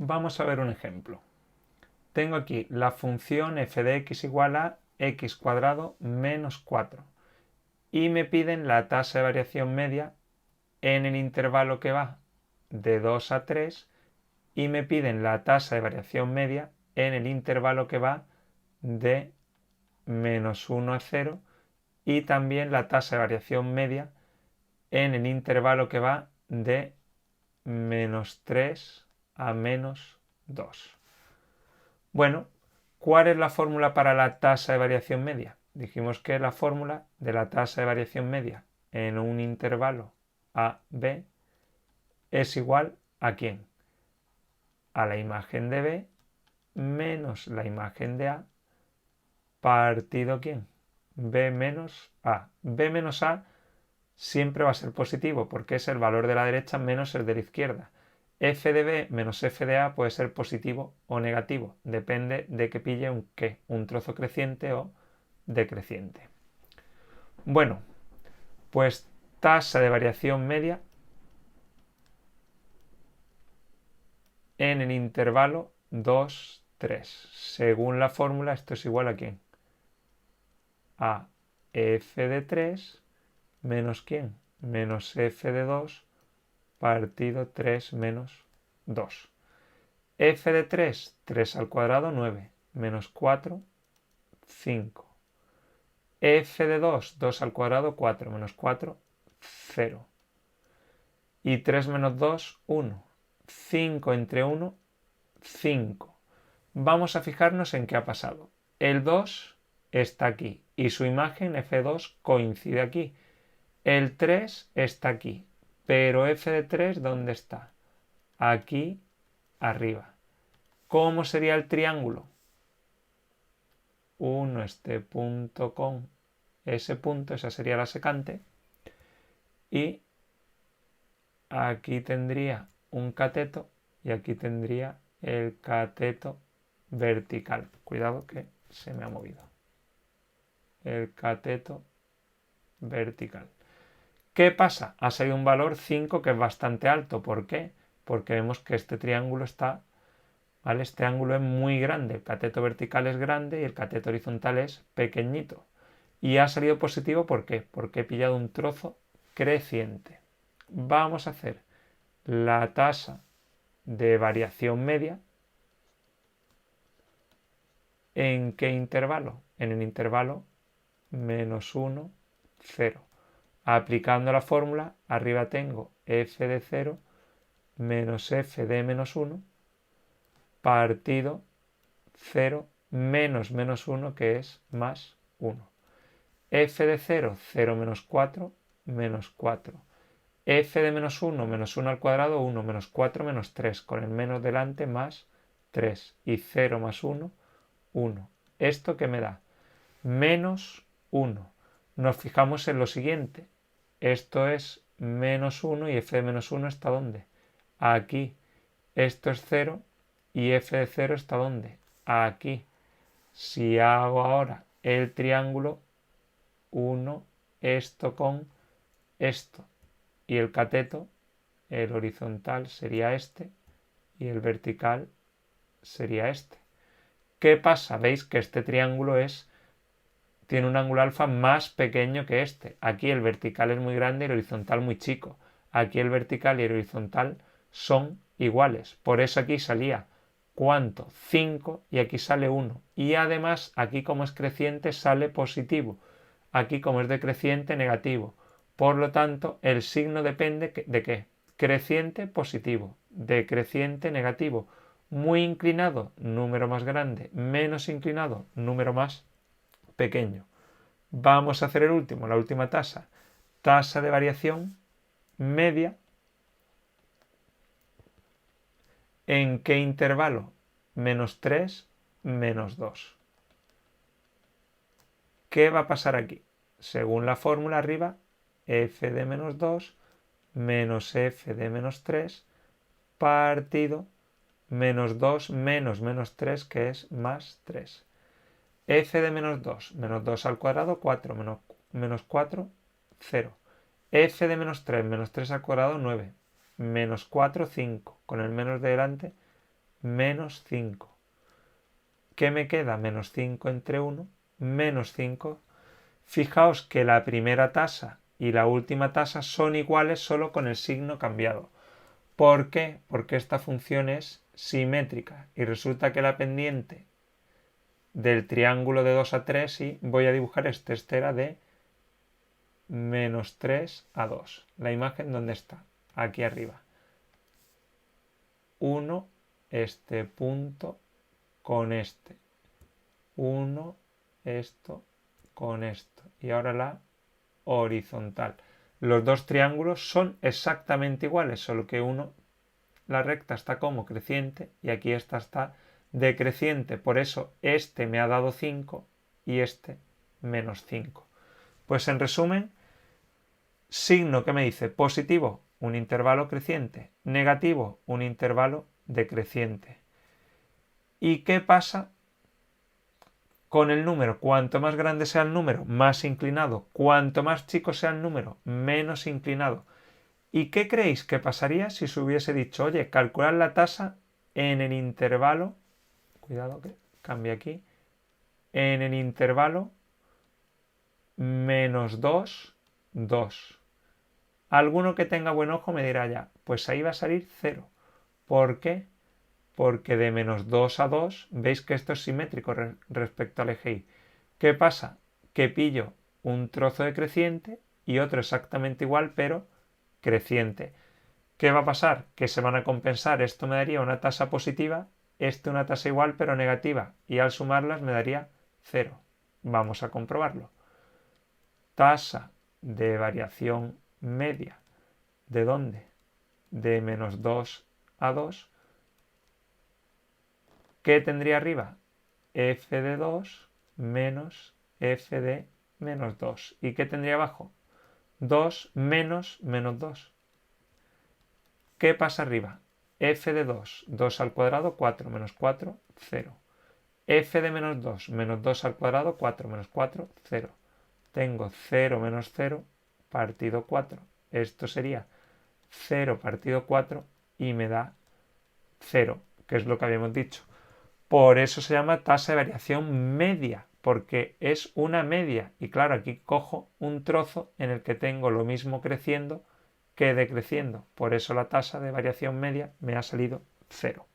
Vamos a ver un ejemplo. Tengo aquí la función f de x igual a x cuadrado menos 4 y me piden la tasa de variación media en el intervalo que va de 2 a 3 y me piden la tasa de variación media en el intervalo que va de menos 1 a 0 y también la tasa de variación media en el intervalo que va de menos 3 a menos 2. Bueno, ¿cuál es la fórmula para la tasa de variación media? Dijimos que la fórmula de la tasa de variación media en un intervalo a, b es igual a ¿quién? A la imagen de b menos la imagen de a partido ¿quién? b menos a. b menos a siempre va a ser positivo porque es el valor de la derecha menos el de la izquierda. F de b menos f de a puede ser positivo o negativo, depende de que pille un trozo creciente o decreciente. Bueno, pues tasa de variación media en el intervalo 2, 3. Según la fórmula, esto es igual a ¿quién? A f de 3 menos ¿quién? Menos f de 2 partido 3 menos 2. F de 3, 3 al cuadrado, 9, menos 4, 5. F de 2, 2 al cuadrado, 4, menos 4, 0. Y 3 menos 2, 1. 5 entre 1, 5. Vamos a fijarnos en qué ha pasado. El 2 está aquí y su imagen F2 coincide aquí. El 3 está aquí, pero F de 3, ¿dónde está? Aquí arriba. ¿Cómo sería el triángulo? 1, este punto con ese punto, esa sería la secante. Y aquí tendría un cateto y aquí tendría el cateto vertical. Cuidado que se me ha movido. El cateto vertical. ¿Qué pasa? Ha salido un valor 5 que es bastante alto. ¿Por qué? Porque vemos que este triángulo está, ¿vale? Este ángulo es muy grande. El cateto vertical es grande y el cateto horizontal es pequeñito. Y ha salido positivo, ¿por qué? Porque he pillado un trozo creciente. Vamos a hacer la tasa de variación media. ¿En qué intervalo? En el intervalo menos 1, 0. Aplicando la fórmula, arriba tengo f de 0 menos f de menos 1 partido 0 menos menos 1 que es más 1. F de 0, 0 menos 4, menos 4. F de menos 1, menos 1 al cuadrado, 1, menos 4, menos 3. Con el menos delante, más 3. Y 0 más 1, 1. ¿Esto qué me da? Menos 1. Nos fijamos en lo siguiente. Esto es menos 1 y f de menos 1 está ¿dónde? Aquí. Esto es 0 y f de 0 está ¿dónde? Aquí. Si hago ahora el triángulo 1, esto con esto. Y el cateto, el horizontal sería este y el vertical sería este. ¿Qué pasa? Veis que este triángulo tiene un ángulo alfa más pequeño que este. Aquí el vertical es muy grande y el horizontal muy chico. Aquí el vertical y el horizontal son iguales. Por eso aquí salía, ¿cuánto? 5 y aquí sale 1. Y además aquí como es creciente sale positivo. Aquí como es decreciente negativo. Por lo tanto, el signo depende de qué. Creciente positivo, decreciente negativo. Muy inclinado, número más grande. Menos inclinado, número más pequeño. Vamos a hacer el último, la última tasa. Tasa de variación media. ¿En qué intervalo? Menos 3, menos 2. ¿Qué va a pasar aquí? Según la fórmula arriba, f de menos 2 menos f de menos 3 partido menos 2 menos menos 3 que es más 3. F de menos 2, menos 2 al cuadrado, 4, menos 4, 0. F de menos 3 al cuadrado, 9. Menos 4, 5. Con el menos de delante, menos 5. ¿Qué me queda? Menos 5 entre 1, menos 5. Fijaos que la primera tasa y la última tasa son iguales solo con el signo cambiado. ¿Por qué? Porque esta función es simétrica y resulta que la pendiente del triángulo de 2 a 3, y voy a dibujar este era de menos 3 a 2. La imagen, ¿dónde está? Aquí arriba. 1, este punto con este. 1, esto con esto. Y ahora la horizontal. Los dos triángulos son exactamente iguales, solo que uno, la recta está como creciente y aquí esta está decreciente. Por eso este me ha dado 5 y este menos 5. Pues en resumen, signo que me dice positivo, un intervalo creciente, negativo, un intervalo decreciente. ¿Y qué pasa con el número? Cuanto más grande sea el número, más inclinado. Cuanto más chico sea el número, menos inclinado. ¿Y qué creéis que pasaría si se hubiese dicho, oye, calcular la tasa en el intervalo, cuidado que cambie aquí, en el intervalo menos 2, 2? Alguno que tenga buen ojo me dirá ya, pues ahí va a salir 0. ¿Por qué? Porque de menos 2 a 2, veis que esto es simétrico respecto al eje Y. ¿Qué pasa? Que pillo un trozo decreciente y otro exactamente igual, pero creciente. ¿Qué va a pasar? Que se van a compensar. Esto me daría una tasa positiva, una tasa igual pero negativa, y al sumarlas me daría 0. Vamos a comprobarlo. Tasa de variación media. ¿De dónde? De menos 2 a 2. ¿Qué tendría arriba? F de 2 menos F de menos 2. ¿Y qué tendría abajo? 2 menos menos 2. ¿Qué pasa arriba? F de 2, 2 al cuadrado, 4 menos 4, 0. F de menos 2 al cuadrado, 4 menos 4, 0. Tengo 0 menos 0 partido 4. Esto sería 0 partido 4 y me da 0, que es lo que habíamos dicho. Por eso se llama tasa de variación media, porque es una media. Y claro, aquí cojo un trozo en el que tengo lo mismo creciendo que decreciendo. Por eso la tasa de variación media me ha salido 0.